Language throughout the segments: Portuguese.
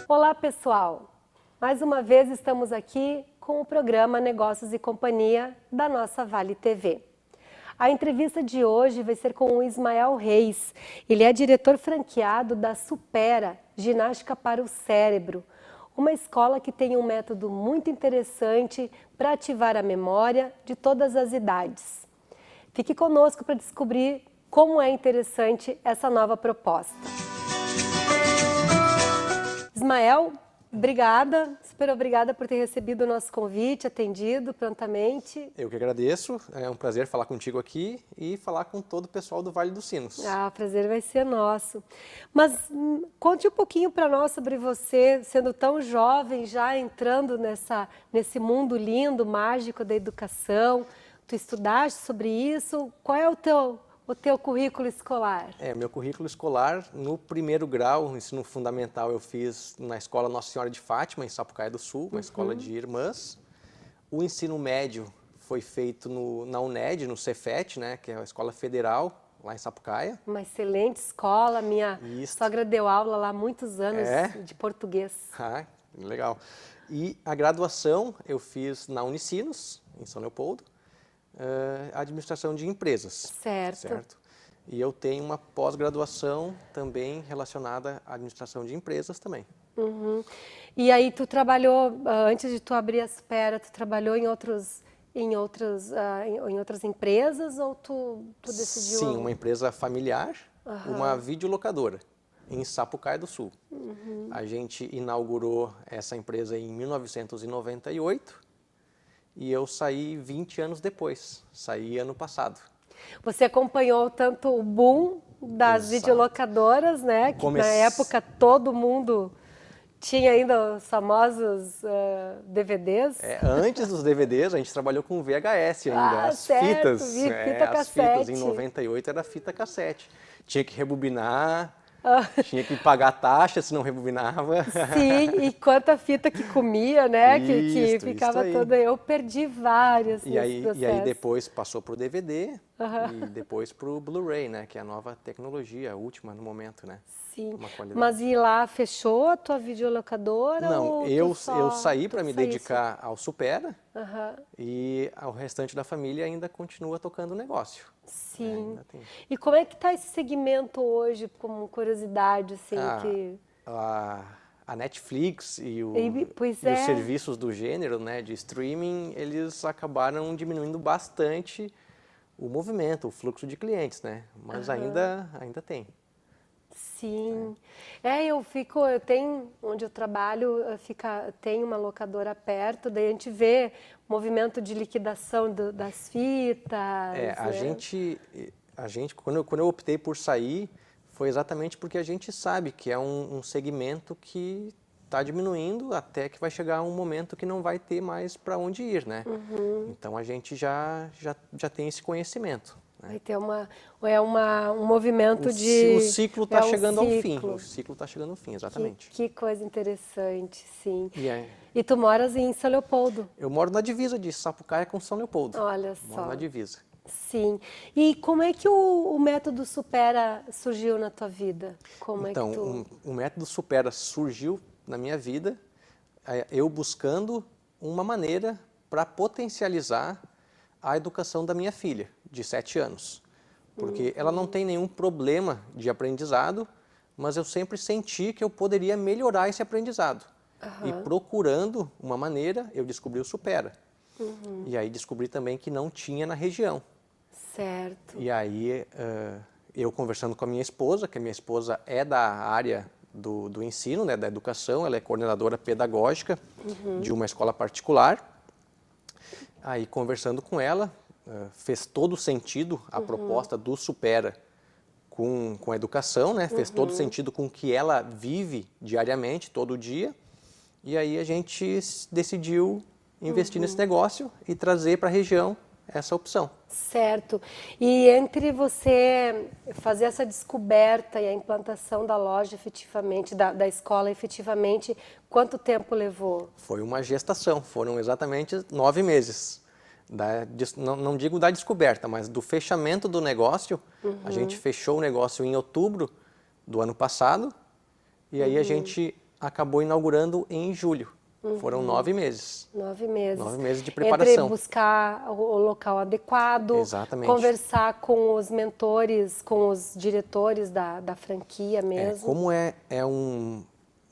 Olá pessoal, mais uma vez estamos aqui com o programa Negócios e Companhia da nossa Vale TV. A entrevista de hoje vai ser com o Ismael Reis. Ele é diretor franqueado da Supera, Ginástica para o Cérebro, uma escola que tem um método muito interessante para ativar a memória de todas as idades. Fique conosco para descobrir como é interessante essa nova proposta. Ismael, obrigada, super obrigada por ter recebido o nosso convite, atendido prontamente. Eu que agradeço, é um prazer falar contigo aqui e falar com todo o pessoal do Vale dos Sinos. Ah, o prazer vai ser nosso. Mas conte um pouquinho para nós sobre você, sendo tão jovem, já entrando nesse mundo lindo, mágico da educação. Tu estudaste sobre isso, qual é o teu currículo escolar? Meu currículo escolar, no primeiro grau, ensino fundamental, eu fiz na Escola Nossa Senhora de Fátima, em Sapucaia do Sul, uma escola de irmãs. O ensino médio foi feito na UNED, no Cefet, né, que é a Escola Federal, lá em Sapucaia. Uma excelente escola, minha sogra deu aula lá há muitos anos de português. Ah, legal. E a graduação eu fiz na Unicinos, em São Leopoldo. Administração de empresas. Certo. E eu tenho uma pós-graduação também relacionada à administração de empresas também. Uhum. E aí tu trabalhou, antes de tu abrir a Supera, tu trabalhou em outras empresas ou tu decidiu? Sim, uma empresa familiar, uma videolocadora em Sapucaia do Sul. A gente inaugurou essa empresa em 1998. E eu saí 20 anos depois, saí ano passado. Você acompanhou tanto o boom das videolocadoras, né? Que na época todo mundo tinha ainda os famosos DVDs. Antes dos DVDs, a gente trabalhou com VHS ainda, as fitas. Fita as cassete. fitas, em 98 era fita cassete. Tinha que rebobinar. Tinha que pagar taxa se não rebobinava. Sim, e quanta fita que comia, né? Que ficava aí. toda. Eu perdi várias E aí depois passou para o DVD e depois para o Blu-ray, né? Que é a nova tecnologia, a última no momento, né? Sim. Mas e lá fechou a tua videolocadora? Não, ou eu saí para me dedicar ao Supera Aham. e o restante da família ainda continua tocando o negócio. Sim. E como é que está esse segmento hoje, como curiosidade, assim, A Netflix e os serviços do gênero, né, de streaming, eles acabaram diminuindo bastante o movimento, o fluxo de clientes, né? Mas ainda tem. Sim. Onde eu trabalho, tem uma locadora perto, daí a gente vê movimento de liquidação das fitas. A gente quando eu optei por sair, foi exatamente porque a gente sabe que é um segmento que está diminuindo até que vai chegar um momento que não vai ter mais para onde ir, né? Então a gente já tem esse conhecimento. Vai ter um movimento O ciclo está chegando ao fim. O ciclo está chegando ao fim, exatamente. Que coisa interessante, sim. E E tu moras em São Leopoldo? Eu moro na divisa de Sapucaia com São Leopoldo. Olha só. Moro na divisa. Sim. E como é que o método Supera surgiu na tua vida? O método Supera surgiu na minha vida, eu buscando uma maneira para potencializar a educação da minha filha, de 7 anos. Porque ela não tem nenhum problema de aprendizado, mas eu sempre senti que eu poderia melhorar esse aprendizado. E procurando uma maneira, eu descobri o Supera. E aí descobri também que não tinha na região. Certo. E aí eu conversando com a minha esposa, que a minha esposa é da área do ensino, né, da educação, ela é coordenadora pedagógica de uma escola particular. Aí, conversando com ela, fez todo sentido a proposta do Supera com a educação, né? Fez todo sentido com o que ela vive diariamente, todo dia. E aí a gente decidiu investir nesse negócio e trazer para a região essa opção. Certo. E entre você fazer essa descoberta e a implantação da loja efetivamente, da escola efetivamente, quanto tempo levou? Foi uma gestação, foram exatamente 9 meses. Não digo da descoberta, mas do fechamento do negócio. A gente fechou o negócio em outubro do ano passado e aí a gente acabou inaugurando em julho. Foram 9 meses. 9 meses. 9 meses de preparação. Entre buscar o local adequado, Exatamente. conversar com os mentores, com os diretores da franquia mesmo. Como é um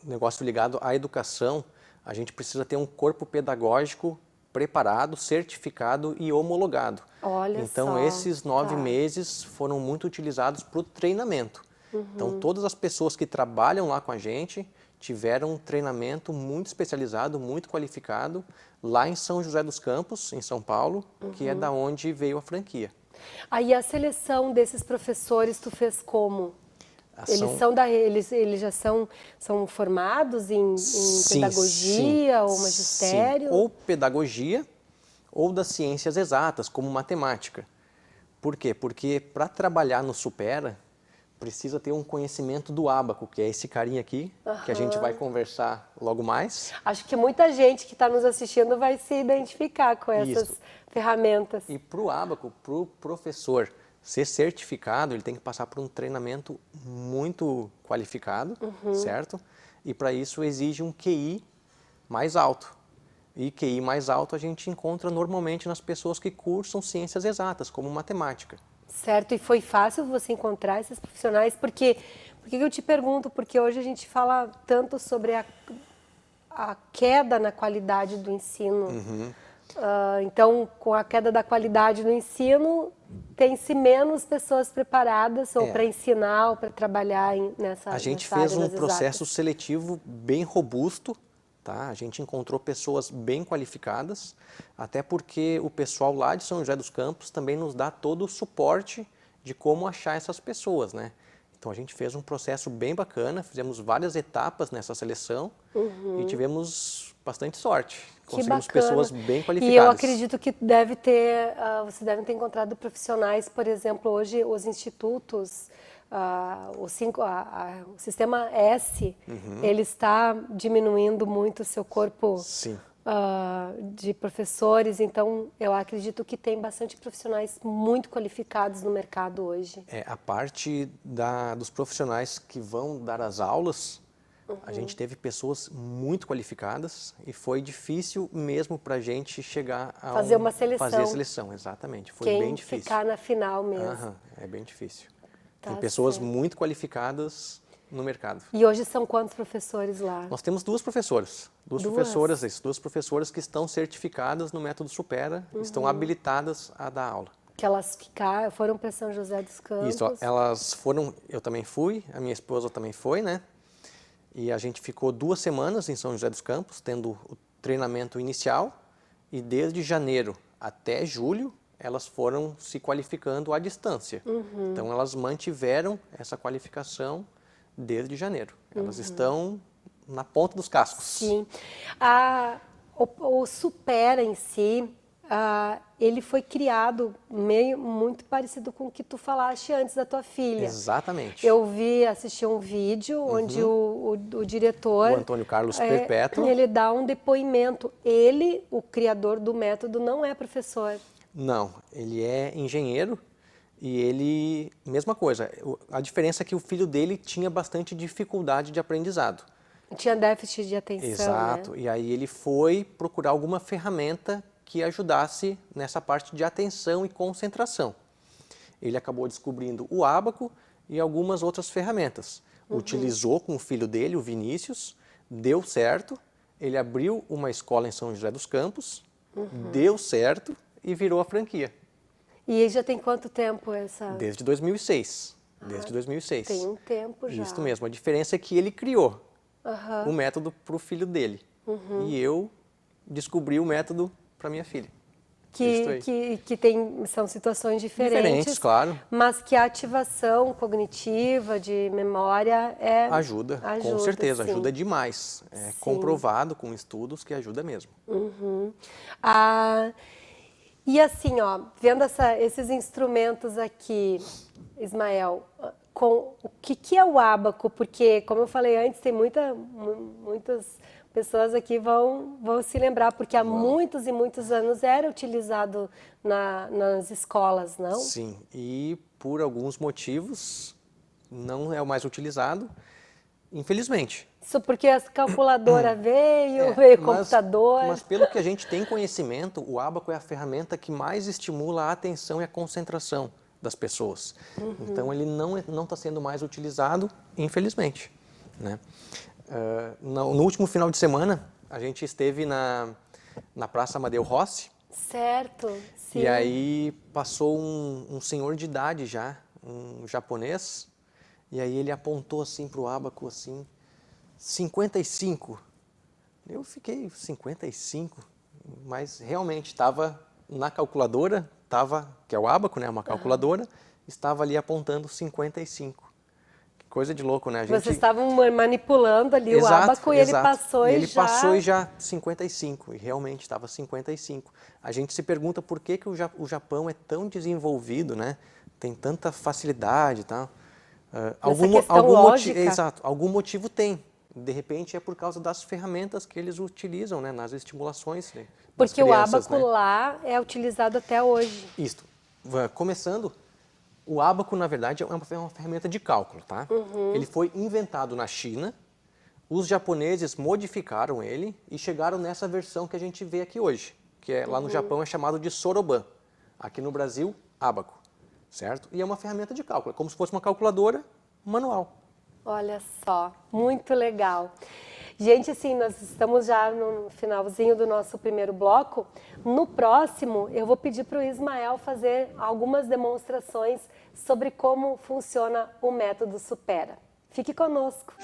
negócio ligado à educação, a gente precisa ter um corpo pedagógico preparado, certificado e homologado. Olha então, só, esses 9 tá. meses foram muito utilizados para o treinamento. Então, todas as pessoas que trabalham lá com a gente tiveram um treinamento muito especializado, muito qualificado, lá em São José dos Campos, em São Paulo, que é da onde veio a franquia. Aí a seleção desses professores tu fez como? Eles já são formados em pedagogia ou magistério? Sim. Ou pedagogia ou das ciências exatas, como matemática. Por quê? Porque para trabalhar no Supera, precisa ter um conhecimento do ábaco, que é esse carinha aqui, que a gente vai conversar logo mais. Acho que muita gente que está nos assistindo vai se identificar com essas ferramentas. E para o ábaco, para o professor ser certificado, ele tem que passar por um treinamento muito qualificado, certo? E para isso exige um QI mais alto. E QI mais alto a gente encontra normalmente nas pessoas que cursam ciências exatas, como matemática. Certo, e foi fácil você encontrar esses profissionais? Por que eu te pergunto? Porque hoje a gente fala tanto sobre a queda na qualidade do ensino. Então, com a queda da qualidade do ensino, tem-se menos pessoas preparadas ou para ensinar ou para trabalhar nessa área. A gente fez um processo seletivo bem robusto. Tá? A gente encontrou pessoas bem qualificadas, até porque o pessoal lá de São José dos Campos também nos dá todo o suporte de como achar essas pessoas, né? Então a gente fez um processo bem bacana, fizemos várias etapas nessa seleção e tivemos bastante sorte. Conseguimos pessoas bem qualificadas. E eu acredito que você deve ter encontrado profissionais, por exemplo, hoje os institutos, o sistema S, ele está diminuindo muito o seu corpo de professores, então eu acredito que tem bastante profissionais muito qualificados no mercado hoje. A parte dos profissionais que vão dar as aulas, a gente teve pessoas muito qualificadas e foi difícil mesmo para a gente chegar a fazer uma seleção. Fazer a seleção, exatamente. Foi bem difícil. Quem ficar na final mesmo. É bem difícil. Tem pessoas certo. muito qualificadas no mercado. E hoje são quantos professores lá? Nós temos duas professoras. Duas professoras que estão certificadas no método Supera, estão habilitadas a dar aula. Que elas foram para São José dos Campos. Isso, elas foram, eu também fui, a minha esposa também foi, né? E a gente ficou 2 semanas em São José dos Campos, tendo o treinamento inicial, e desde janeiro até julho, elas foram se qualificando à distância. Então, elas mantiveram essa qualificação desde janeiro. Elas estão na ponta dos cascos. Sim. O Supera em si, ele foi criado muito parecido com o que tu falaste antes da tua filha. Exatamente. Eu assisti um vídeo onde o diretor... O Antônio Carlos Perpétuo. Ele dá um depoimento. Ele, o criador do método, não é professor. Não, ele é engenheiro e ele, mesma coisa, a diferença é que o filho dele tinha bastante dificuldade de aprendizado. Tinha déficit de atenção, Exato, né? E aí ele foi procurar alguma ferramenta que ajudasse nessa parte de atenção e concentração. Ele acabou descobrindo o ábaco e algumas outras ferramentas. Utilizou com o filho dele, o Vinícius, deu certo, ele abriu uma escola em São José dos Campos, deu certo e virou a franquia. E já tem quanto tempo essa... Desde 2006. Desde 2006. Tem um tempo já. Isso mesmo. A diferença é que ele criou o método para o filho dele. E eu descobri o método para minha filha. São situações diferentes, claro. Mas que a ativação cognitiva de memória ajuda, com certeza, sim. ajuda demais. É comprovado com estudos que ajuda mesmo. E assim, ó, vendo esses instrumentos aqui, Ismael, com o que é o ábaco? Porque, como eu falei antes, tem muitas pessoas aqui vão se lembrar, porque há muitos e muitos anos era utilizado nas escolas, não? Sim, e por alguns motivos não é o mais utilizado, infelizmente. Isso porque a calculadora veio computador. Mas pelo que a gente tem conhecimento, o ábaco é a ferramenta que mais estimula a atenção e a concentração das pessoas. Então ele não está sendo mais utilizado, infelizmente, né? No último final de semana, a gente esteve na Praça Amadeu Rossi. Certo, sim. E aí passou um senhor de idade já, um japonês, e aí ele apontou assim para o ábaco, assim, 55. Eu fiquei, 55? Mas realmente estava na calculadora, que é o ábaco, né, uma calculadora, estava ali apontando 55. Que coisa de louco, né? Vocês estavam manipulando ali o ábaco e ele passou ele passou e já 55, e realmente estava 55. A gente se pergunta por que o Japão é tão desenvolvido, né? Tem tanta facilidade e tal. Algum motivo tem. De repente é por causa das ferramentas que eles utilizam, né, nas estimulações, né, das porque crianças, o ábaco, né, lá é utilizado até hoje. Isso. Começando, o ábaco, na verdade, é uma ferramenta de cálculo, tá? Ele foi inventado na China, os japoneses modificaram ele e chegaram nessa versão que a gente vê aqui hoje, que lá no Japão é chamado de soroban. Aqui no Brasil, ábaco, certo? E é uma ferramenta de cálculo, é como se fosse uma calculadora manual. Olha só, muito legal. Gente, assim, nós estamos já no finalzinho do nosso primeiro bloco. No próximo, eu vou pedir para o Ismael fazer algumas demonstrações sobre como funciona o método Supera. Fique conosco.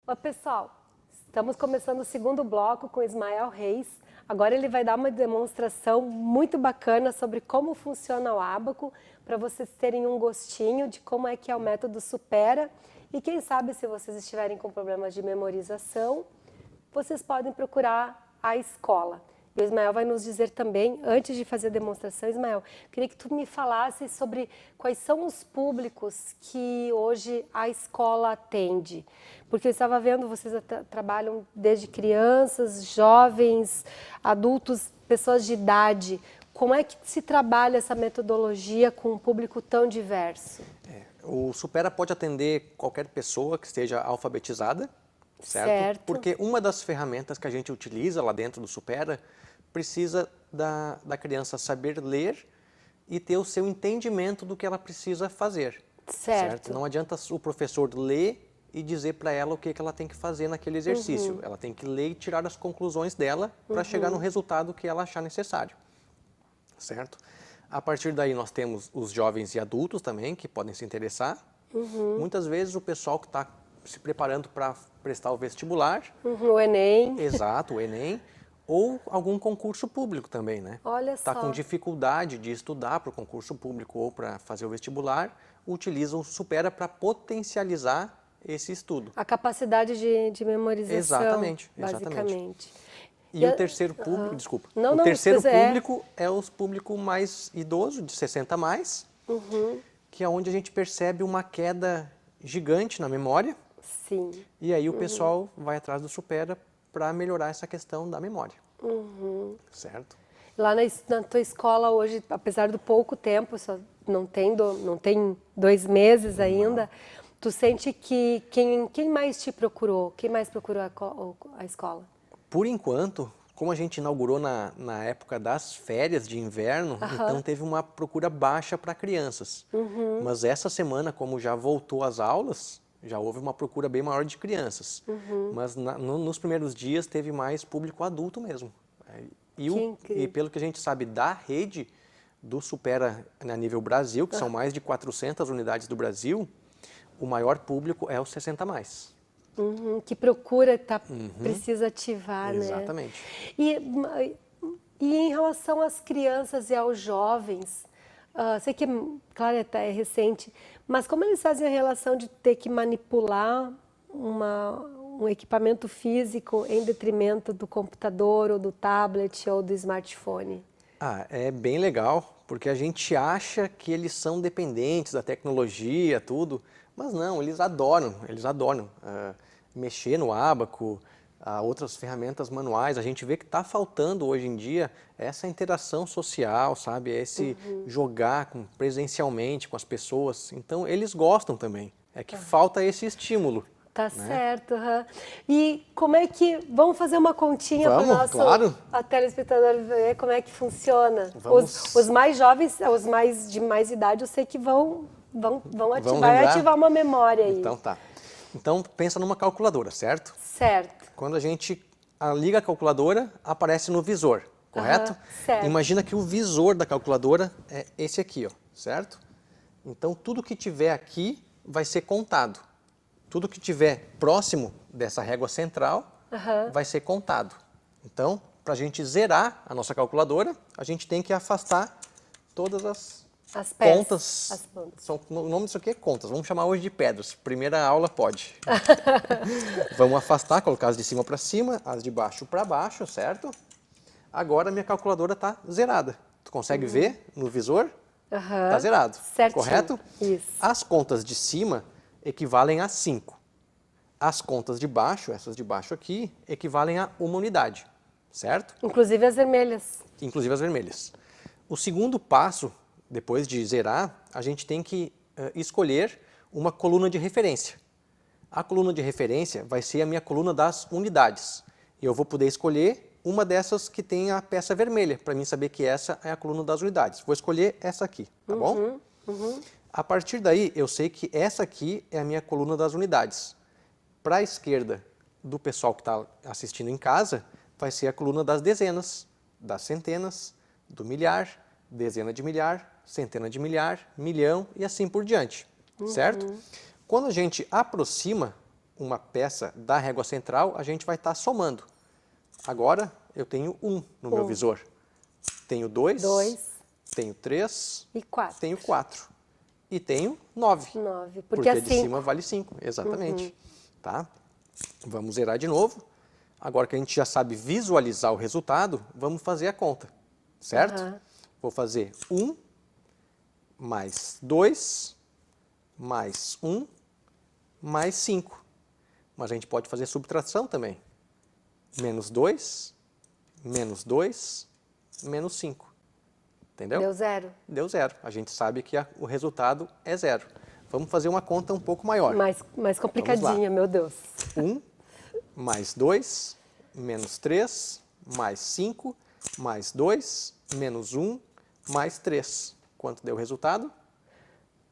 Oi, pessoal, estamos começando o segundo bloco com o Ismael Reis. Agora ele vai dar uma demonstração muito bacana sobre como funciona o ábaco, para vocês terem um gostinho de como é que é o método Supera. E quem sabe, se vocês estiverem com problemas de memorização, vocês podem procurar a escola. E o Ismael vai nos dizer também, antes de fazer a demonstração, Ismael, queria que tu me falasse sobre quais são os públicos que hoje a escola atende. Porque eu estava vendo, vocês trabalham desde crianças, jovens, adultos, pessoas de idade. Como é que se trabalha essa metodologia com um público tão diverso? O Supera pode atender qualquer pessoa que esteja alfabetizada, certo? Porque uma das ferramentas que a gente utiliza lá dentro do Supera precisa da criança saber ler e ter o seu entendimento do que ela precisa fazer. Certo. Não adianta o professor ler e dizer para ela o que ela tem que fazer naquele exercício. Ela tem que ler e tirar as conclusões dela para chegar no resultado que ela achar necessário. Certo? A partir daí nós temos os jovens e adultos também que podem se interessar. Muitas vezes o pessoal que está se preparando para prestar o vestibular. O Enem. Exato, o Enem. Ou algum concurso público também, né? Olha só. Está com dificuldade de estudar para o concurso público ou para fazer o vestibular, utilizam o Supera para potencializar esse estudo. A capacidade de memorização. Exatamente, basicamente. E o terceiro público, desculpa. O terceiro público é os público mais idoso, de 60 a mais, que é onde a gente percebe uma queda gigante na memória. Sim. E aí o pessoal vai atrás do Supera para melhorar essa questão da memória. Certo? Lá na tua escola hoje, apesar do pouco tempo, só não tem 2 meses ainda, tu sente que quem mais te procurou? Quem mais procurou a escola? Por enquanto, como a gente inaugurou na época das férias de inverno, então teve uma procura baixa para crianças. Mas essa semana, como já voltou às aulas, já houve uma procura bem maior de crianças. Mas nos primeiros dias teve mais público adulto mesmo. E pelo que a gente sabe da rede do Supera a nível Brasil, que são mais de 400 unidades do Brasil, o maior público é os 60 a mais. Que procura, precisa ativar, Exatamente. né? E em relação às crianças e aos jovens, sei que, claro, é recente, mas como eles fazem a relação de ter que manipular um equipamento físico em detrimento do computador ou do tablet ou do smartphone? É bem legal, porque a gente acha que eles são dependentes da tecnologia, tudo, mas não, eles adoram mexer no ábaco, outras ferramentas manuais. A gente vê que está faltando hoje em dia essa interação social, sabe? Esse jogar presencialmente com as pessoas. Então, eles gostam também. É que falta esse estímulo. Tá né? certo. E como é que... Vamos fazer uma continha para o Vamos, nosso claro. telespectador ver como é que funciona. Vamos. Os mais jovens, os de mais idade, eu sei que vão lembrar? ativar uma memória aí. Então tá. Então pensa numa calculadora, certo? Certo. Quando a gente liga a calculadora, aparece no visor, correto? Certo. Imagina que o visor da calculadora é esse aqui, ó, certo? Então tudo que tiver aqui vai ser contado. Tudo que tiver próximo dessa régua central vai ser contado. Então, para a gente zerar a nossa calculadora, a gente tem que afastar todas as contas. O nome disso aqui é contas. Vamos chamar hoje de pedras. Primeira aula pode. Vamos afastar, colocar as de cima para cima, as de baixo para baixo, certo? Agora minha calculadora está zerada. Tu consegue ver no visor? Está zerado. Certinho. Correto? Isso. As contas de cima equivalem a 5. As contas de baixo, essas de baixo aqui, equivalem a 1 unidade, certo? Inclusive as vermelhas. Inclusive as vermelhas. O segundo passo, depois de zerar, a gente tem que escolher uma coluna de referência. A coluna de referência vai ser a minha coluna das unidades. E eu vou poder escolher uma dessas que tem a peça vermelha, para mim saber que essa é a coluna das unidades. Vou escolher essa aqui, tá bom? A partir daí, eu sei que essa aqui é a minha coluna das unidades. Para a esquerda do pessoal que está assistindo em casa, vai ser a coluna das dezenas, das centenas, do milhar, dezena de milhar, centena de milhar, milhão e assim por diante, certo? Quando a gente aproxima uma peça da régua central, a gente vai estar somando. Agora, eu tenho 1 no meu visor. Tenho 2, tenho 3 e 4. Tenho 4. E tenho 9. 9, porque a é de 5. cima vale 5, exatamente. Tá? Vamos zerar de novo. Agora que a gente já sabe visualizar o resultado, vamos fazer a conta, certo? Vou fazer 1 mais 2 mais 1 mais 5. Mas a gente pode fazer subtração também. Menos 2, menos 2, menos 5. Entendeu? Deu 0. Deu 0. A gente sabe que o resultado é 0. Vamos fazer uma conta um pouco maior. Mais complicadinha, meu Deus. 1 mais 2, menos 3, mais 5, mais 2, menos 1, mais 3. Quanto deu o resultado?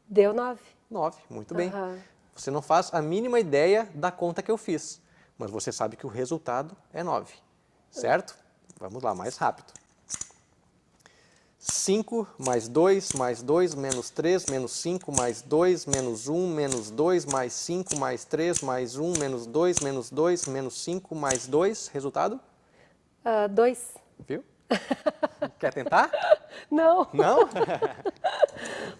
Deu 9. 9, muito bem. Você não faz a mínima ideia da conta que eu fiz, mas você sabe que o resultado é 9, certo? Vamos lá, mais rápido. 5 mais 2, menos 3, menos 5, mais 2, menos 1, menos 2, mais 5, mais 3, mais 1, menos 2, menos 5, mais 2. Resultado? 2. Viu? Quer tentar? Não. Não?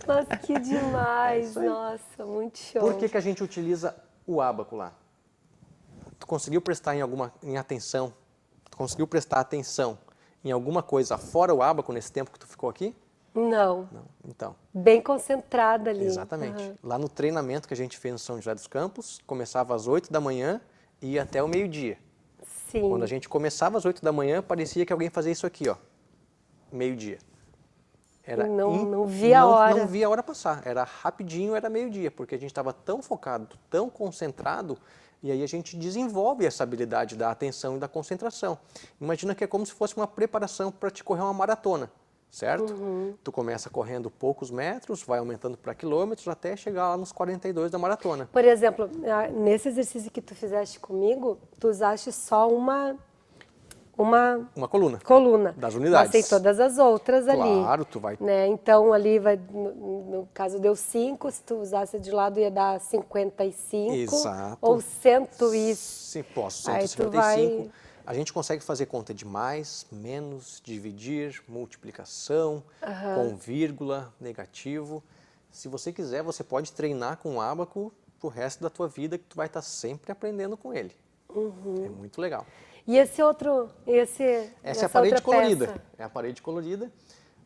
Mas que demais, nossa, muito show. Por que a gente utiliza o ábaco lá? Tu conseguiu prestar atenção? Tu conseguiu prestar atenção em alguma coisa fora o ábaco nesse tempo que tu ficou aqui? Não. Não. Então. Bem concentrada ali. Exatamente. Lá no treinamento que a gente fez no São José dos Campos, começava às 8 da manhã e ia até o meio-dia. Sim. Quando a gente começava às 8 da manhã, parecia que alguém fazia isso aqui, ó. Meio-dia. Não via a hora. Não via a hora passar. Era rapidinho, era meio-dia, porque a gente estava tão focado, tão concentrado, e aí a gente desenvolve essa habilidade da atenção e da concentração. Imagina que é como se fosse uma preparação para te correr uma maratona, certo? Tu começa correndo poucos metros, vai aumentando para quilômetros, até chegar lá nos 42 da maratona. Por exemplo, nesse exercício que tu fizeste comigo, tu usaste só uma coluna das unidades. Mas tem todas as outras ali. Claro, tu vai... Né? Então, ali, no caso, deu 5, se tu usasse de lado ia dar 55. Exato. Ou 100 e... Sim, posso, Aí 155. tu vai... A gente consegue fazer conta de mais, menos, dividir, multiplicação, com vírgula, negativo. Se você quiser, você pode treinar com o ábaco pro resto da tua vida, que tu vai estar sempre aprendendo com ele. É muito legal. E esse outro, Essa é a essa parede outra colorida. peça? É a parede colorida.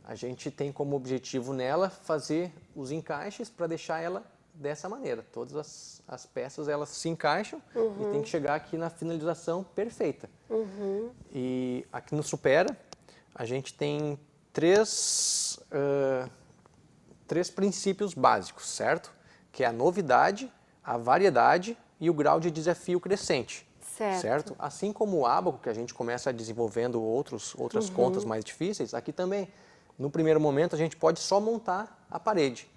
A gente tem como objetivo nela fazer os encaixes para deixar ela dessa maneira. Todas as peças elas se encaixam e tem que chegar aqui na finalização perfeita. E aqui no Supera a gente tem três princípios básicos, certo? Que é a novidade, a variedade e o grau de desafio crescente. Certo. Assim como o Abaco, que a gente começa desenvolvendo outras contas mais difíceis, aqui também, no primeiro momento, a gente pode só montar a parede,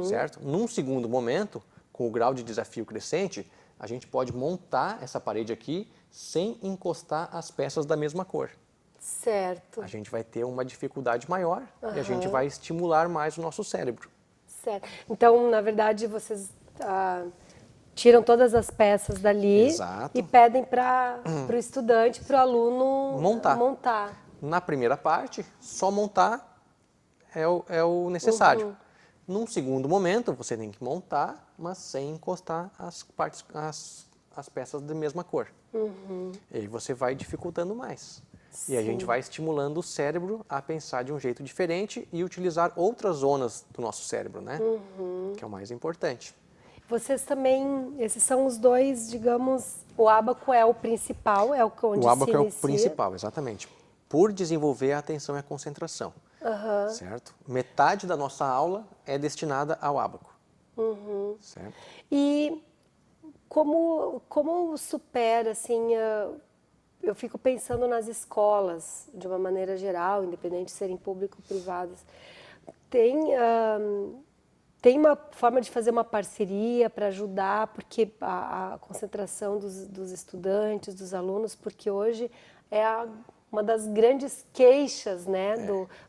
certo? Num segundo momento, com o grau de desafio crescente, a gente pode montar essa parede aqui sem encostar as peças da mesma cor. Certo. A gente vai ter uma dificuldade maior e a gente vai estimular mais o nosso cérebro. Certo. Então, na verdade, vocês tiram todas as peças dali Exato. e pedem para o estudante, para o aluno montar. Na primeira parte, só montar é o necessário. Num segundo momento, você tem que montar, mas sem encostar as peças da mesma cor. E aí você vai dificultando mais. E a gente vai estimulando o cérebro a pensar de um jeito diferente e utilizar outras zonas do nosso cérebro, né? Que é o mais importante. Vocês também, esses são os dois, digamos, o ábaco é o principal, é o onde O ábaco se é o inicia. principal, exatamente. Por desenvolver a atenção e a concentração, certo? Metade da nossa aula é destinada ao ábaco, certo? E como supera, assim, eu fico pensando nas escolas, de uma maneira geral, independente de serem público ou privadas, tem uma forma de fazer uma parceria para ajudar, porque a concentração dos estudantes, dos alunos, porque hoje é uma das grandes queixas, né,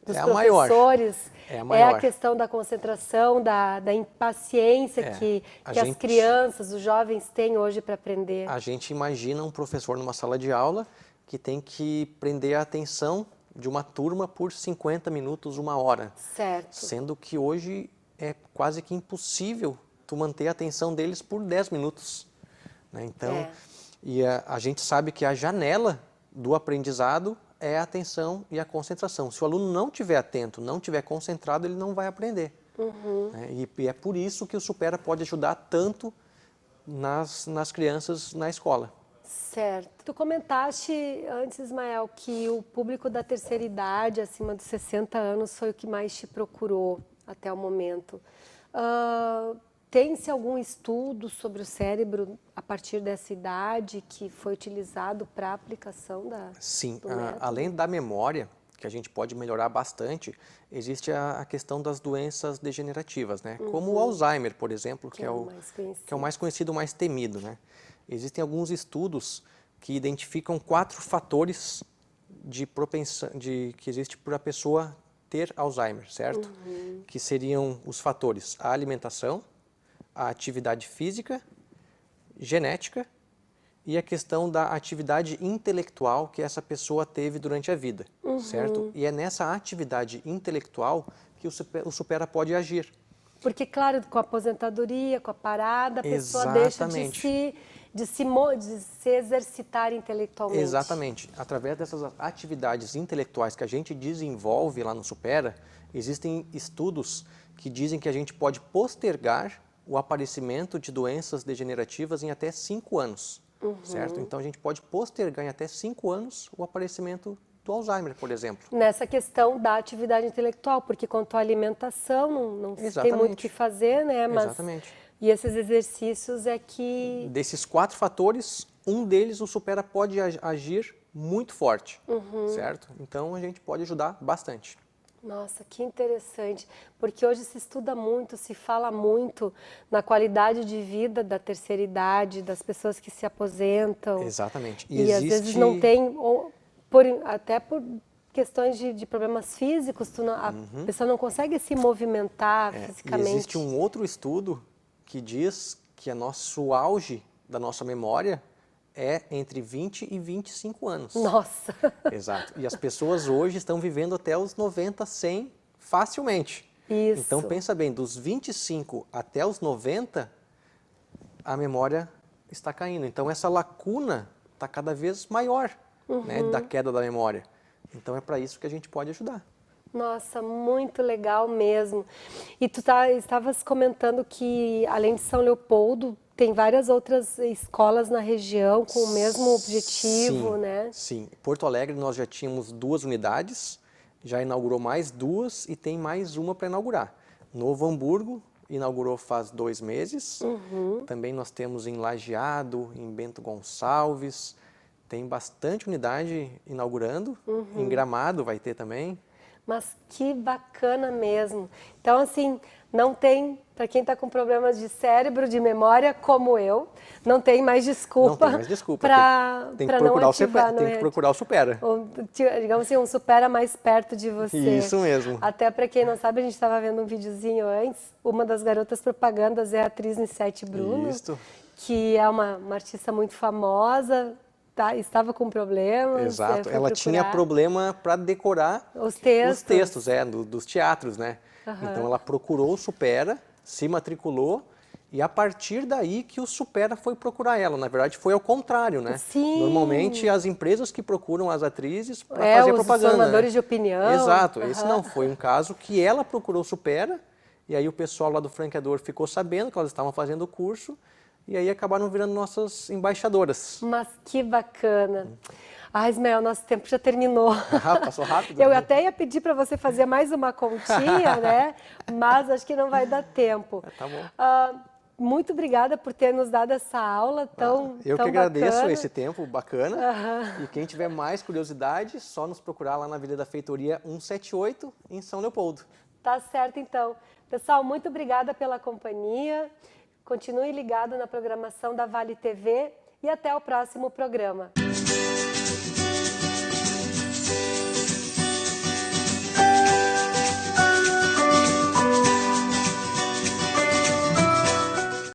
dos professores, é a questão da concentração, da impaciência que as crianças, os jovens têm hoje para aprender. A gente imagina um professor numa sala de aula que tem que prender a atenção de uma turma por 50 minutos, 1 hora. Certo. Sendo que hoje é quase que impossível tu manter a atenção deles por 10 minutos. Né? Então, e a gente sabe que a janela do aprendizado é a atenção e a concentração. Se o aluno não estiver atento, não estiver concentrado, ele não vai aprender. Né? E é por isso que o Supera pode ajudar tanto nas crianças na escola. Certo. Tu comentaste antes, Ismael, que o público da terceira idade, acima dos 60 anos, foi o que mais te procurou até o momento. Tem-se algum estudo sobre o cérebro a partir dessa idade que foi utilizado para a aplicação do método? Além da memória, que a gente pode melhorar bastante, existe a questão das doenças degenerativas, né? Como o Alzheimer, por exemplo, que é o mais conhecido, o mais temido, né? Existem alguns estudos que identificam 4 fatores de propensão que existe para a pessoa ter Alzheimer, certo? Que seriam os fatores: a alimentação, a atividade física, genética e a questão da atividade intelectual que essa pessoa teve durante a vida, certo? E é nessa atividade intelectual que o Supera pode agir. Porque, claro, com a aposentadoria, com a parada, a pessoa deixa de se exercitar intelectualmente. Exatamente. Através dessas atividades intelectuais que a gente desenvolve lá no Supera, existem estudos que dizem que a gente pode postergar o aparecimento de doenças degenerativas em até 5 anos, certo? Então, a gente pode postergar em até 5 anos o aparecimento do Alzheimer, por exemplo. Nessa questão da atividade intelectual, porque quanto à alimentação, não tem muito o que fazer, né? Exatamente. E esses exercícios é que... Desses 4 fatores, um deles o Supera pode agir muito forte, certo? Então, a gente pode ajudar bastante. Nossa, que interessante, porque hoje se estuda muito, se fala muito na qualidade de vida da terceira idade, das pessoas que se aposentam. Exatamente. E às vezes não tem, até por questões de problemas físicos, a pessoa não consegue se movimentar fisicamente. E existe um outro estudo que diz que o nosso auge da nossa memória é entre 20 e 25 anos. Nossa! Exato. E as pessoas hoje estão vivendo até os 90, 100 facilmente. Isso. Então, pensa bem, dos 25 até os 90, a memória está caindo. Então, essa lacuna está cada vez maior, né, da queda da memória. Então é para isso que a gente pode ajudar. Nossa, muito legal mesmo. E tu estavas comentando que, além de São Leopoldo, tem várias outras escolas na região com o mesmo objetivo, Sim, né? sim. Porto Alegre nós já tínhamos 2 unidades, já inaugurou mais 2 e tem mais uma para inaugurar. Novo Hamburgo inaugurou faz 2 meses. Também nós temos em Lajeado, em Bento Gonçalves. Tem bastante unidade inaugurando. Em Gramado vai ter também. Mas que bacana mesmo. Então, assim, não tem, para quem está com problemas de cérebro, de memória, como eu, não tem mais desculpa. Não tem mais desculpa. Para não ativar, tem que procurar o Supera. Ou, digamos assim, um Supera mais perto de você. Isso mesmo. Até para quem não sabe, a gente estava vendo um videozinho antes, uma das garotas propagandas é a atriz Nissete Bruno, Isso. que é uma artista muito famosa, estava com problemas. Exato, ela tinha problema para decorar os textos dos teatros, né? Então ela procurou o Supera, se matriculou e a partir daí que o Supera foi procurar ela. Na verdade foi ao contrário, né? Sim. Normalmente as empresas que procuram as atrizes para fazer propaganda. Os formadores de opinião. Exato, esse não foi um caso que ela procurou o Supera e aí o pessoal lá do franqueador ficou sabendo que elas estavam fazendo o curso. E aí acabaram virando nossas embaixadoras. Mas que bacana. Ah, Ismael, nosso tempo já terminou. Passou rápido. Eu até ia pedir para você fazer mais uma continha, né? Mas acho que não vai dar tempo. Tá bom. Muito obrigada por ter nos dado essa aula tão Eu tão que agradeço bacana. esse tempo bacana. E quem tiver mais curiosidade, só nos procurar lá na Avenida da Feitoria 178, em São Leopoldo. Tá certo, então. Pessoal, muito obrigada pela companhia. Continue ligado na programação da Vale TV e até o próximo programa.